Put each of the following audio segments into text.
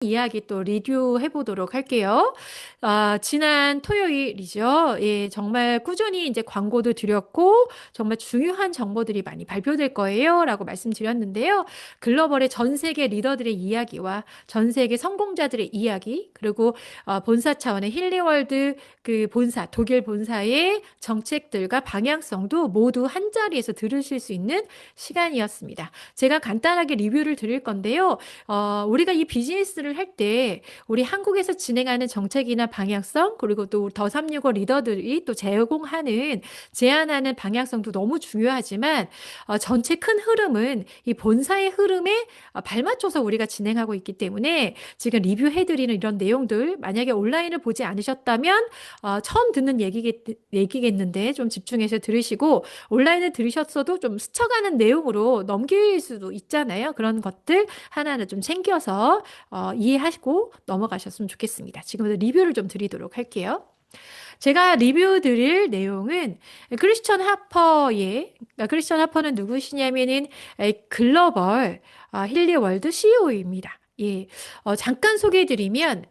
이야기 또 리뷰해 보도록 할게요. 지난 토요일이죠. 예, 정말 꾸준히 이제 광고도 드렸고, 정말 중요한 정보들이 많이 발표될 거예요. 라고 말씀드렸는데요. 글로벌의 전 세계 리더들의 이야기와 전 세계 성공자들의 이야기, 그리고 본사 차원의 힐리월드 그 본사, 독일 본사의 정책들과 방향성도 모두 한 자리에서 들으실 수 있는 시간이었습니다. 제가 간단하게 리뷰를 드릴 건데요. 우리가 이 비즈니스를 할 때 우리 한국에서 진행하는 정책이나 방향성 그리고 또 더 365 리더들이 또 제공하는 제안하는 방향성도 너무 중요하지만 전체 큰 흐름은 이 본사의 흐름에 발맞춰서 우리가 진행하고 있기 때문에 지금 리뷰해드리는 이런 내용들 만약에 온라인을 보지 않으셨다면 처음 듣는 얘기겠는데 좀 집중해서 들으시고 온라인을 들으셨어도 좀 스쳐가는 내용으로 넘길 수도 있잖아요. 그런 것들 하나는 좀 챙겨서 이해하시고 넘어가셨으면 좋겠습니다. 지금부터 리뷰를 좀 드리도록 할게요. 제가 리뷰 드릴 내용은 크리스천 하퍼의, 크리스천 하퍼는 누구시냐면은 글로벌 힐리월드 CEO입니다. 예, 잠깐 소개해드리면,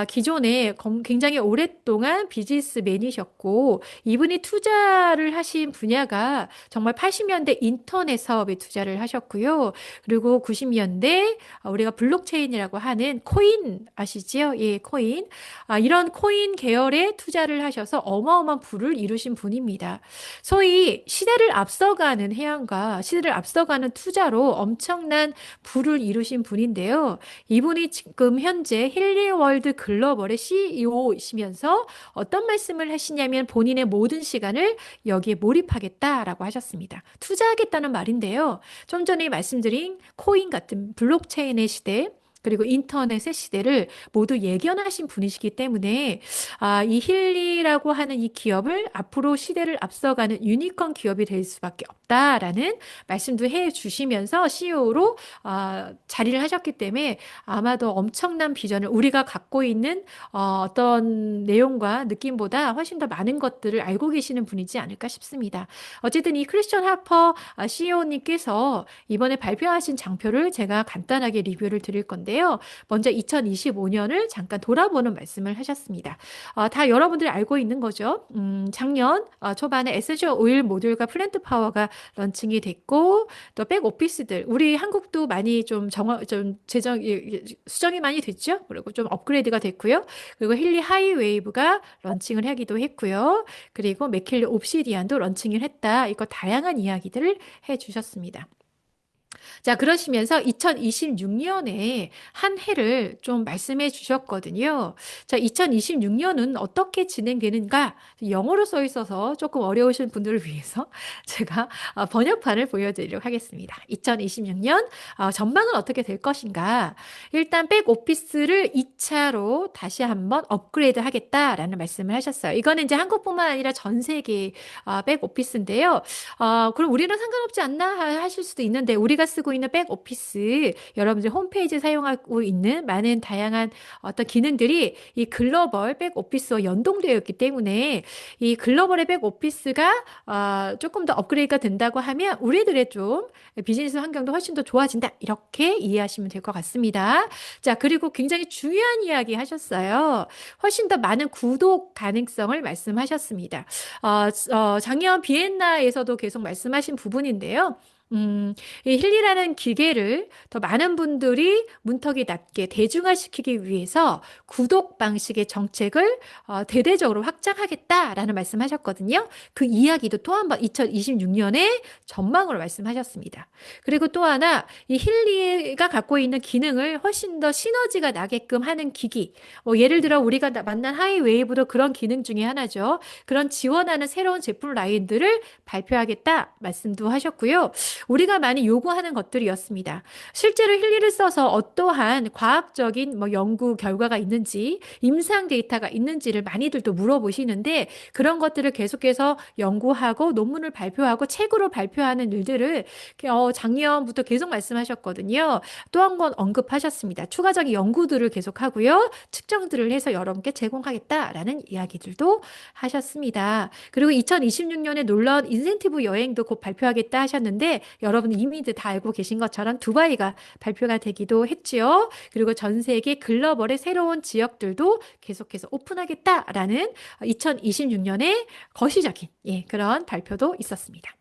기존에 굉장히 오랫동안 비즈니스맨이셨고, 이분이 투자를 하신 분야가 정말 80년대 인터넷 사업에 투자를 하셨고요. 그리고 90년대 우리가 블록체인이라고 하는 코인 아시지요? 예, 코인. 이런 코인 계열에 투자를 하셔서 어마어마한 부를 이루신 분입니다. 소위 시대를 앞서가는 해안과 시대를 앞서가는 투자로 엄청난 부를 이루신 분인데요. 이분이 지금 현재 힐리월드 글로벌의 CEO이시면서 어떤 말씀을 하시냐면 본인의 모든 시간을 여기에 몰입하겠다라고 하셨습니다. 투자하겠다는 말인데요. 좀 전에 말씀드린 코인 같은 블록체인의 시대, 그리고 인터넷의 시대를 모두 예견하신 분이시기 때문에 이 힐리라고 하는 이 기업을 앞으로 시대를 앞서가는 유니콘 기업이 될 수밖에 없다라는 말씀도 해주시면서 CEO로 자리를 하셨기 때문에 아마도 엄청난 비전을 우리가 갖고 있는 어떤 내용과 느낌보다 훨씬 더 많은 것들을 알고 계시는 분이지 않을까 싶습니다. 어쨌든 이 크리스천 하퍼 CEO님께서 이번에 발표하신 장표를 제가 간단하게 리뷰를 드릴 건데요. 먼저 2025년을 잠깐 돌아보는 말씀을 하셨습니다. 다 여러분들이 알고 있는 거죠. 작년 초반에 에센셜 오일 모듈과 플랜트 파워가 런칭이 됐고 또 백오피스들 우리 한국도 많이 좀 수정이 많이 됐죠. 그리고 좀 업그레이드가 됐고요. 그리고 힐리 하이웨이브가 런칭을 하기도 했고요. 그리고 맥킬리 옵시디안도 런칭을 했다. 이거 다양한 이야기들을 해주셨습니다. 자, 그러시면서 2026년에 한 해를 좀 말씀해 주셨거든요. 자, 2026년은 어떻게 진행되는가? 영어로 써 있어서 조금 어려우신 분들을 위해서 제가 번역판을 보여드리도록 하겠습니다. 2026년 전망은 어떻게 될 것인가? 일단 백오피스를 2차로 다시 한번 업그레이드 하겠다라는 말씀을 하셨어요. 이거는 이제 한국뿐만 아니라 전 세계 백오피스인데요. 그럼 우리는 상관없지 않나 하실 수도 있는데 우리가 쓰고 있는 백오피스 여러분들 홈페이지에 사용하고 있는 많은 다양한 어떤 기능들이 이 글로벌 백오피스와 연동되어 있기 때문에 이 글로벌의 백오피스가 조금 더 업그레이드가 된다고 하면 우리들의 좀 비즈니스 환경도 훨씬 더 좋아진다. 이렇게 이해하시면 될 것 같습니다. 자, 그리고 굉장히 중요한 이야기 하셨어요. 훨씬 더 많은 구독 가능성을 말씀하셨습니다. 작년 비엔나에서도 계속 말씀하신 부분인데요. 이 힐리라는 기계를 더 많은 분들이 문턱이 낮게 대중화시키기 위해서 구독 방식의 정책을 대대적으로 확장하겠다라는 말씀하셨거든요. 그 이야기도 또 한 번 2026년에 전망으로 말씀하셨습니다. 그리고 또 하나 이 힐리가 갖고 있는 기능을 훨씬 더 시너지가 나게끔 하는 기기. 예를 들어 우리가 만난 하이웨이브도 그런 기능 중에 하나죠. 그런 지원하는 새로운 제품 라인들을 발표하겠다 말씀도 하셨고요. 우리가 많이 요구하는 것들이었습니다. 실제로 힐리를 써서 어떠한 과학적인 연구 결과가 있는지, 임상 데이터가 있는지를 많이들 또 물어보시는데 그런 것들을 계속해서 연구하고 논문을 발표하고 책으로 발표하는 일들을 작년부터 계속 말씀하셨거든요. 또 한 번 언급하셨습니다. 추가적인 연구들을 계속하고요. 측정들을 해서 여러분께 제공하겠다라는 이야기들도 하셨습니다. 그리고 2026년에 놀라운 인센티브 여행도 곧 발표하겠다 하셨는데 여러분 이미들 다 알고 계신 것처럼 두바이가 발표가 되기도 했지요. 그리고 전 세계 글로벌의 새로운 지역들도 계속해서 오픈하겠다라는 2026년에 거시적인 그런 발표도 있었습니다.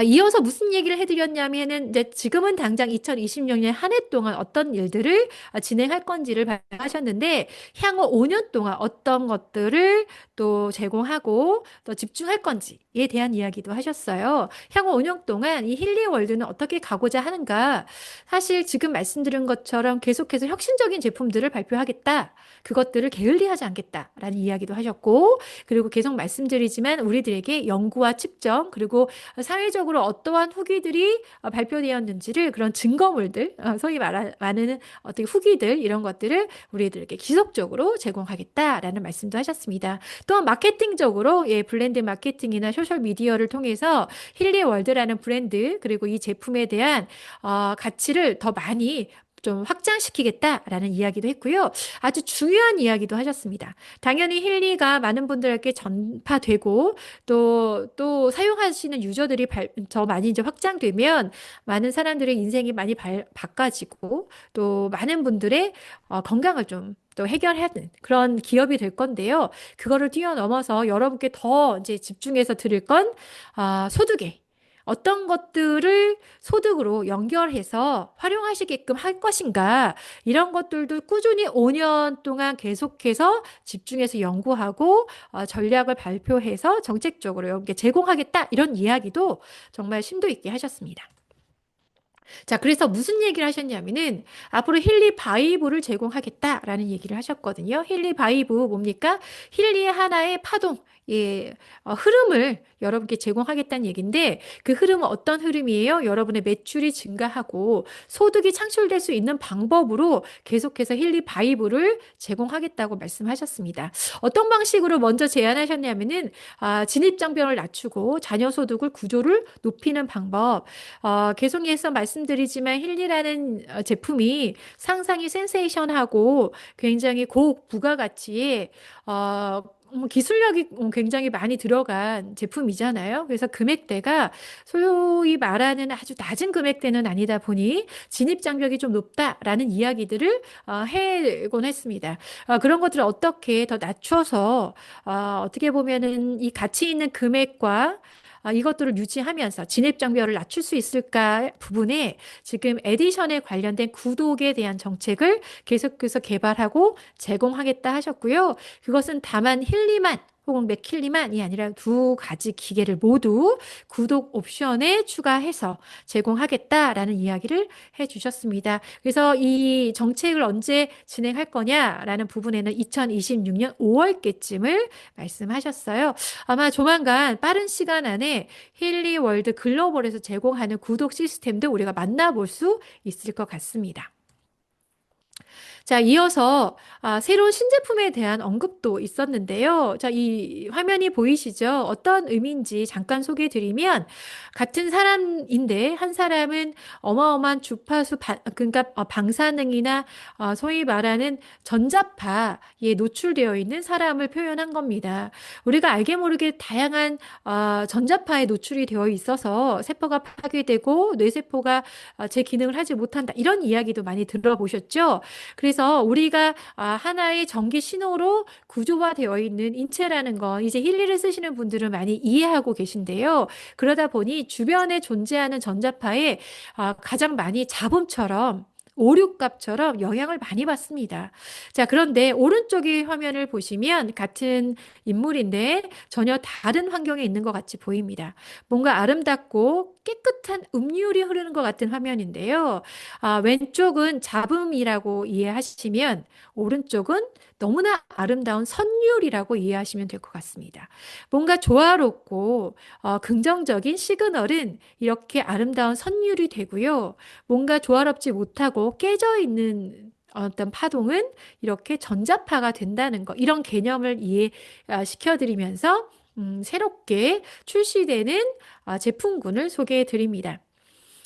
이어서 무슨 얘기를 해드렸냐면은 이제 지금은 당장 2026년 한 해 동안 어떤 일들을 진행할 건지를 발표하셨는데 향후 5년 동안 어떤 것들을 또 제공하고 또 집중할 건지에 대한 이야기도 하셨어요. 향후 5년 동안 이 힐리월드는 어떻게 가고자 하는가? 사실 지금 말씀드린 것처럼 계속해서 혁신적인 제품들을 발표하겠다. 그것들을 게을리하지 않겠다라는 이야기도 하셨고, 그리고 계속 말씀드리지만 우리들에게 연구와 측정 그리고 사회적으로 어떠한 후기들이 발표되었는지를 그런 증거물들, 소위 말하는 어떻게 후기들 이런 것들을 우리들에게 지속적으로 제공하겠다라는 말씀도 하셨습니다. 또한 마케팅적으로 브랜드 마케팅이나 소셜 미디어를 통해서 힐리월드라는 브랜드 그리고 이 제품에 대한 가치를 더 많이 좀 확장시키겠다라는 이야기도 했고요. 아주 중요한 이야기도 하셨습니다. 당연히 힐리가 많은 분들에게 전파되고 또 사용하시는 유저들이 더 많이 이제 확장되면 많은 사람들의 인생이 많이 바꿔지고 또 많은 분들의 건강을 좀 또 해결하는 그런 기업이 될 건데요. 그거를 뛰어넘어서 여러분께 더 이제 집중해서 드릴 건 소득에 어떤 것들을 소득으로 연결해서 활용하시게끔 할 것인가 이런 것들도 꾸준히 5년 동안 계속해서 집중해서 연구하고 전략을 발표해서 정책적으로 여러분께 제공하겠다 이런 이야기도 정말 심도 있게 하셨습니다. 자, 그래서 무슨 얘기를 하셨냐면은 앞으로 힐리 바이브를 제공하겠다라는 얘기를 하셨거든요. 힐리 바이브 뭡니까? 힐리의 하나의 파동, 흐름을 여러분께 제공하겠다는 얘기인데 그 흐름은 어떤 흐름이에요? 여러분의 매출이 증가하고 소득이 창출될 수 있는 방법으로 계속해서 힐리 바이브를 제공하겠다고 말씀하셨습니다. 어떤 방식으로 먼저 제안하셨냐면은 진입장벽을 낮추고 자녀 소득을 구조를 높이는 방법. 계속해서 말씀드리지만 힐리라는 제품이 상상이 센세이션하고 굉장히 고부가가치에 기술력이 굉장히 많이 들어간 제품이잖아요. 그래서 금액대가 소위 말하는 아주 낮은 금액대는 아니다 보니 진입장벽이 좀 높다라는 이야기들을 해곤 했습니다. 그런 것들을 어떻게 더 낮춰서 어떻게 보면은 이 가치 있는 금액과 이것들을 유지하면서 진입장벽을 낮출 수 있을까 부분에 지금 에디션에 관련된 구독에 대한 정책을 계속해서 개발하고 제공하겠다 하셨고요. 그것은 다만 힐리만 혹은 맥힐리만이 아니라 두 가지 기계를 모두 구독 옵션에 추가해서 제공하겠다라는 이야기를 해주셨습니다. 그래서 이 정책을 언제 진행할 거냐라는 부분에는 2026년 5월께쯤을 말씀하셨어요. 아마 조만간 빠른 시간 안에 힐리월드 글로벌에서 제공하는 구독 시스템도 우리가 만나볼 수 있을 것 같습니다. 자, 이어서 새로운 신제품에 대한 언급도 있었는데요. 자, 이 화면이 보이시죠? 어떤 의미인지 잠깐 소개해 드리면 같은 사람인데 한 사람은 어마어마한 주파수 그러니까 방사능이나 소위 말하는 전자파에 노출되어 있는 사람을 표현한 겁니다. 우리가 알게 모르게 다양한 전자파에 노출이 되어 있어서 세포가 파괴되고 뇌세포가 제 기능을 하지 못한다. 이런 이야기도 많이 들어보셨죠? 그래서 우리가 하나의 전기 신호로 구조화되어 있는 인체라는 건 이제 힐리를 쓰시는 분들은 많이 이해하고 계신데요. 그러다 보니 주변에 존재하는 전자파에 가장 많이 잡음처럼 오륙값처럼 영향을 많이 받습니다. 자, 그런데 오른쪽의 화면을 보시면 같은 인물인데 전혀 다른 환경에 있는 것 같이 보입니다. 뭔가 아름답고 깨끗한 음률이 흐르는 것 같은 화면인데요. 왼쪽은 잡음이라고 이해하시면 오른쪽은 너무나 아름다운 선율이라고 이해하시면 될 것 같습니다. 뭔가 조화롭고 긍정적인 시그널은 이렇게 아름다운 선율이 되고요. 뭔가 조화롭지 못하고 깨져 있는 어떤 파동은 이렇게 전자파가 된다는 거, 이런 개념을 이해시켜 드리면서 새롭게 출시되는 제품군을 소개해 드립니다.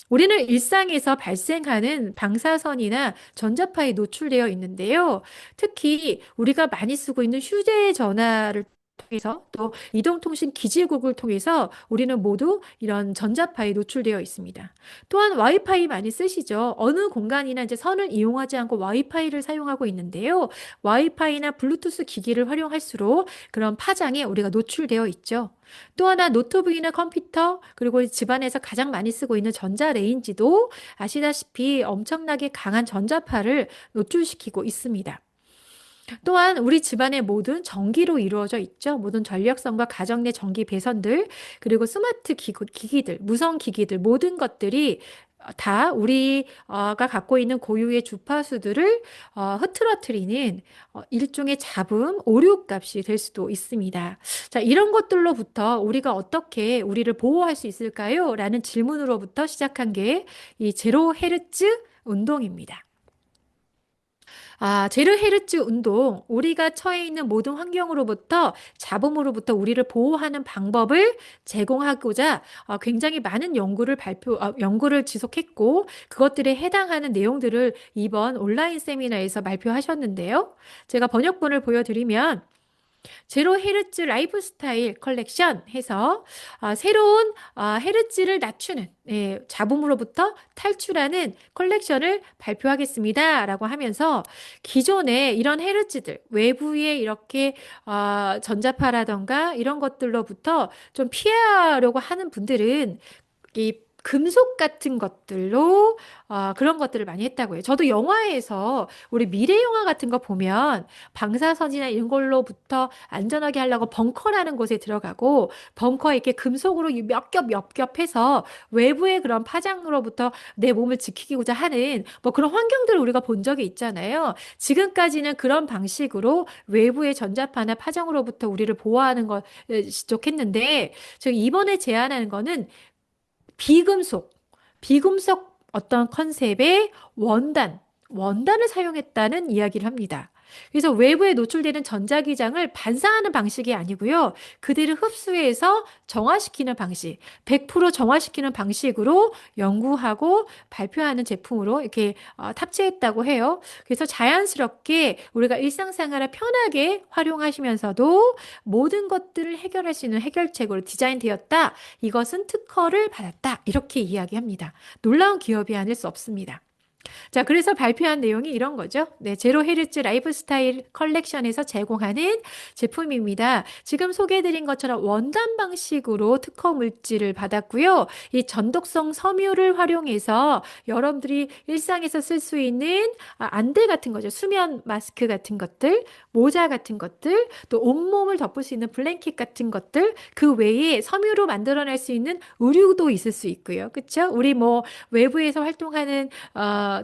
우리는 일상에서 발생하는 방사선이나 전자파에 노출되어 있는데요. 특히 우리가 많이 쓰고 있는 휴대전화를 통해서 또 이동통신 기지국을 통해서 우리는 모두 이런 전자파에 노출되어 있습니다. 또한 와이파이 많이 쓰시죠? 어느 공간이나 이제 선을 이용하지 않고 와이파이를 사용하고 있는데요. 와이파이나 블루투스 기기를 활용할수록 그런 파장에 우리가 노출되어 있죠. 또 하나 노트북이나 컴퓨터 그리고 집안에서 가장 많이 쓰고 있는 전자레인지도 아시다시피 엄청나게 강한 전자파를 노출시키고 있습니다. 또한 우리 집안의 모든 전기로 이루어져 있죠. 모든 전력선과 가정 내 전기 배선들, 그리고 스마트 기기들, 무선 기기들, 모든 것들이 다 우리가 갖고 있는 고유의 주파수들을 흐트러트리는 일종의 잡음, 오류값이 될 수도 있습니다. 자, 이런 것들로부터 우리가 어떻게 우리를 보호할 수 있을까요? 라는 질문으로부터 시작한 게 이 제로 헤르츠 운동입니다. 제르헤르츠 운동, 우리가 처해 있는 모든 환경으로부터, 잡음으로부터 우리를 보호하는 방법을 제공하고자 굉장히 많은 연구를 지속했고, 그것들에 해당하는 내용들을 이번 온라인 세미나에서 발표하셨는데요. 제가 번역본을 보여드리면, 제로 헤르츠 라이프 스타일 컬렉션 해서 새로운 헤르츠를 낮추는 잡음으로부터 탈출하는 컬렉션을 발표하겠습니다. 라고 하면서 기존의 이런 헤르츠들, 외부의 이렇게 전자파라던가 이런 것들로부터 좀 피하려고 하는 분들은 이 금속 같은 것들로 그런 것들을 많이 했다고 해요. 저도 영화에서 우리 미래 영화 같은 거 보면 방사선이나 이런 걸로부터 안전하게 하려고 벙커라는 곳에 들어가고 벙커에 이렇게 금속으로 몇 겹 해서 외부의 그런 파장으로부터 내 몸을 지키고자 하는 뭐 그런 환경들을 우리가 본 적이 있잖아요. 지금까지는 그런 방식으로 외부의 전자파나 파장으로부터 우리를 보호하는 걸 지적했는데 지금 이번에 제안하는 거는 비금속, 비금속 어떤 컨셉의 원단을 사용했다는 이야기를 합니다. 그래서 외부에 노출되는 전자기장을 반사하는 방식이 아니고요. 그대로 흡수해서 정화시키는 방식, 100% 정화시키는 방식으로 연구하고 발표하는 제품으로 이렇게 탑재했다고 해요. 그래서 자연스럽게 우리가 일상생활에 편하게 활용하시면서도 모든 것들을 해결할 수 있는 해결책으로 디자인되었다. 이것은 특허를 받았다. 이렇게 이야기합니다. 놀라운 기업이 아닐 수 없습니다. 자, 그래서 발표한 내용이 이런 거죠. 네, 제로 헤르츠 라이프 스타일 컬렉션에서 제공하는 제품입니다. 지금 소개해드린 것처럼 원단 방식으로 특허 물질을 받았고요. 이 전독성 섬유를 활용해서 여러분들이 일상에서 쓸 수 있는 안대 같은 거죠. 수면 마스크 같은 것들, 모자 같은 것들, 또 온몸을 덮을 수 있는 블랭킷 같은 것들, 그 외에 섬유로 만들어낼 수 있는 의류도 있을 수 있고요. 그렇죠? 우리 뭐 외부에서 활동하는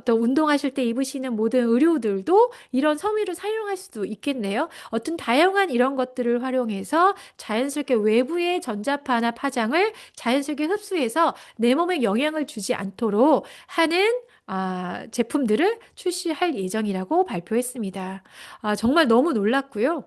또 운동하실 때 입으시는 모든 의료들도 이런 섬유를 사용할 수도 있겠네요. 어떤 다양한 이런 것들을 활용해서 자연스럽게 외부의 전자파나 파장을 자연스럽게 흡수해서 내 몸에 영향을 주지 않도록 하는 제품들을 출시할 예정이라고 발표했습니다. 정말 너무 놀랐고요.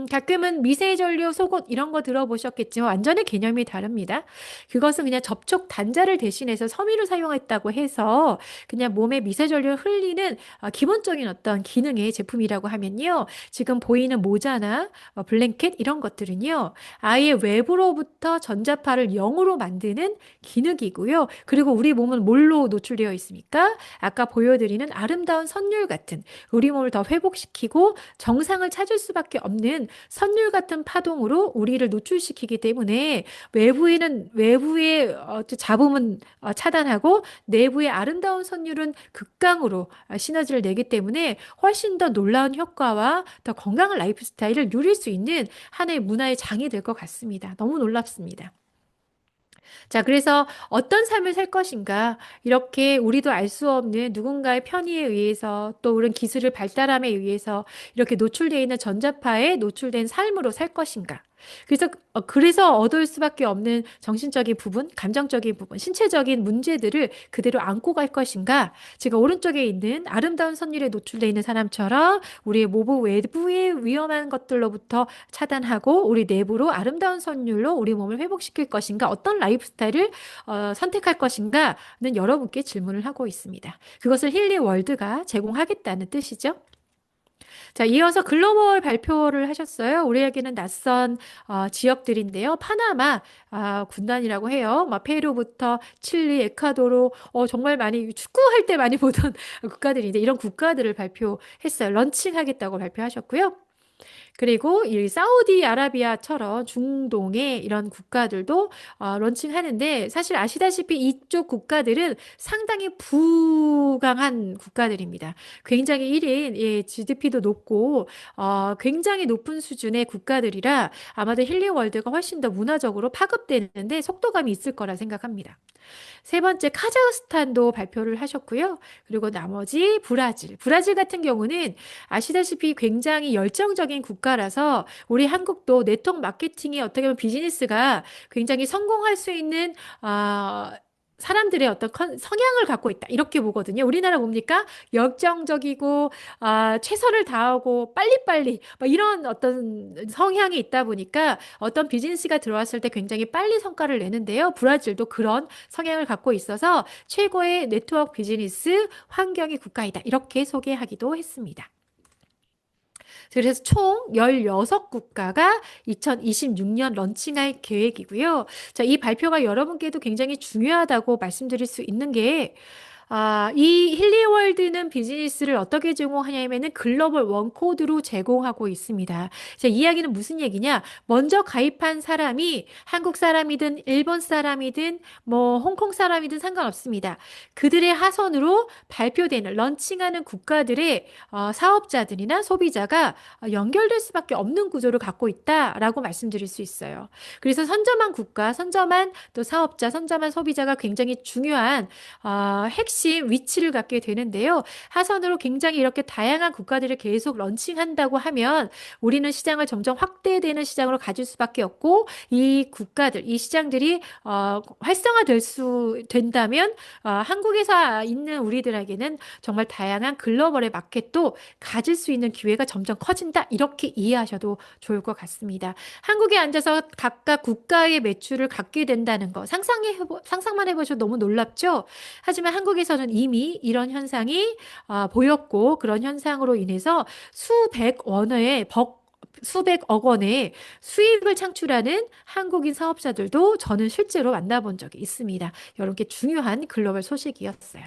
가끔은 미세전류, 속옷 이런 거 들어보셨겠지만 완전히 개념이 다릅니다. 그것은 그냥 접촉 단자를 대신해서 섬유를 사용했다고 해서 그냥 몸에 미세전류를 흘리는 기본적인 어떤 기능의 제품이라고 하면요. 지금 보이는 모자나 블랭켓 이런 것들은요. 아예 외부로부터 전자파를 0으로 만드는 기능이고요. 그리고 우리 몸은 뭘로 노출되어 있습니까? 아까 보여드리는 아름다운 선율 같은 우리 몸을 더 회복시키고 정상을 찾을 수밖에 없는 선율 같은 파동으로 우리를 노출시키기 때문에 외부의 잡음은 차단하고 내부의 아름다운 선율은 극강으로 시너지를 내기 때문에 훨씬 더 놀라운 효과와 더 건강한 라이프 스타일을 누릴 수 있는 하나의 문화의 장이 될 것 같습니다. 너무 놀랍습니다. 자, 그래서 어떤 삶을 살 것인가? 이렇게 우리도 알 수 없는 누군가의 편의에 의해서 또 그런 기술을 발달함에 의해서 이렇게 노출되어 있는 전자파에 노출된 삶으로 살 것인가? 그래서 얻을 수밖에 없는 정신적인 부분, 감정적인 부분, 신체적인 문제들을 그대로 안고 갈 것인가? 지금 오른쪽에 있는 아름다운 선율에 노출되어 있는 사람처럼 우리의 모부 외부의 위험한 것들로부터 차단하고 우리 내부로 아름다운 선율로 우리 몸을 회복시킬 것인가? 어떤 라이프 스타일을 선택할 것인가는 여러분께 질문을 하고 있습니다. 그것을 힐리 월드가 제공하겠다는 뜻이죠. 자, 이어서 글로벌 발표를 하셨어요. 우리에게는 낯선 지역들인데요. 파나마 군단이라고 해요. 막 페루부터 칠리, 에콰도르, 정말 많이 축구할 때 많이 보던 국가들인데 이런 국가들을 발표했어요. 런칭하겠다고 발표하셨고요. 그리고 이 사우디아라비아처럼 중동의 이런 국가들도 런칭하는데 사실 아시다시피 이쪽 국가들은 상당히 부강한 국가들입니다. 굉장히 1인 GDP도 높고 굉장히 높은 수준의 국가들이라 아마도 힐링 월드가 훨씬 더 문화적으로 파급되는데 속도감이 있을 거라 생각합니다. 세 번째 카자흐스탄도 발표를 하셨고요. 그리고 나머지 브라질. 브라질 같은 경우는 아시다시피 굉장히 열정적인 국가라서 우리 한국도 네트워크 마케팅이 어떻게 보면 비즈니스가 굉장히 성공할 수 있는 사람들의 어떤 성향을 갖고 있다. 이렇게 보거든요. 우리나라 뭡니까? 열정적이고, 최선을 다하고, 빨리빨리, 막 이런 어떤 성향이 있다 보니까 어떤 비즈니스가 들어왔을 때 굉장히 빨리 성과를 내는데요. 브라질도 그런 성향을 갖고 있어서 최고의 네트워크 비즈니스 환경의 국가이다. 이렇게 소개하기도 했습니다. 그래서 총 16국가가 2026년 런칭할 계획이고요. 자, 이 발표가 여러분께도 굉장히 중요하다고 말씀드릴 수 있는 게 이 힐리월드는 비즈니스를 어떻게 제공하냐면은 글로벌 원코드로 제공하고 있습니다. 자, 이 이야기는 무슨 얘기냐? 먼저 가입한 사람이 한국 사람이든 일본 사람이든 뭐 홍콩 사람이든 상관없습니다. 그들의 하선으로 발표되는 런칭하는 국가들의 사업자들이나 소비자가 연결될 수밖에 없는 구조를 갖고 있다라고 말씀드릴 수 있어요. 그래서 선점한 국가, 선점한 또 사업자, 선점한 소비자가 굉장히 중요한 핵심 위치를 갖게 되는데요. 하선으로 굉장히 이렇게 다양한 국가들을 계속 런칭한다고 하면 우리는 시장을 점점 확대되는 시장으로 가질 수밖에 없고 이 국가들, 이 시장들이 활성화될 수 된다면 한국에서 있는 우리들에게는 정말 다양한 글로벌의 마켓도 가질 수 있는 기회가 점점 커진다. 이렇게 이해하셔도 좋을 것 같습니다. 한국에 앉아서 각각 국가의 매출을 갖게 된다는 거 상상만 해보셔도 너무 놀랍죠? 하지만 한국에서는 이미 이런 현상이 보였고 그런 현상으로 인해서 수백억 원의 수익을 창출하는 한국인 사업자들도 저는 실제로 만나본 적이 있습니다. 여러분께 중요한 글로벌 소식이었어요.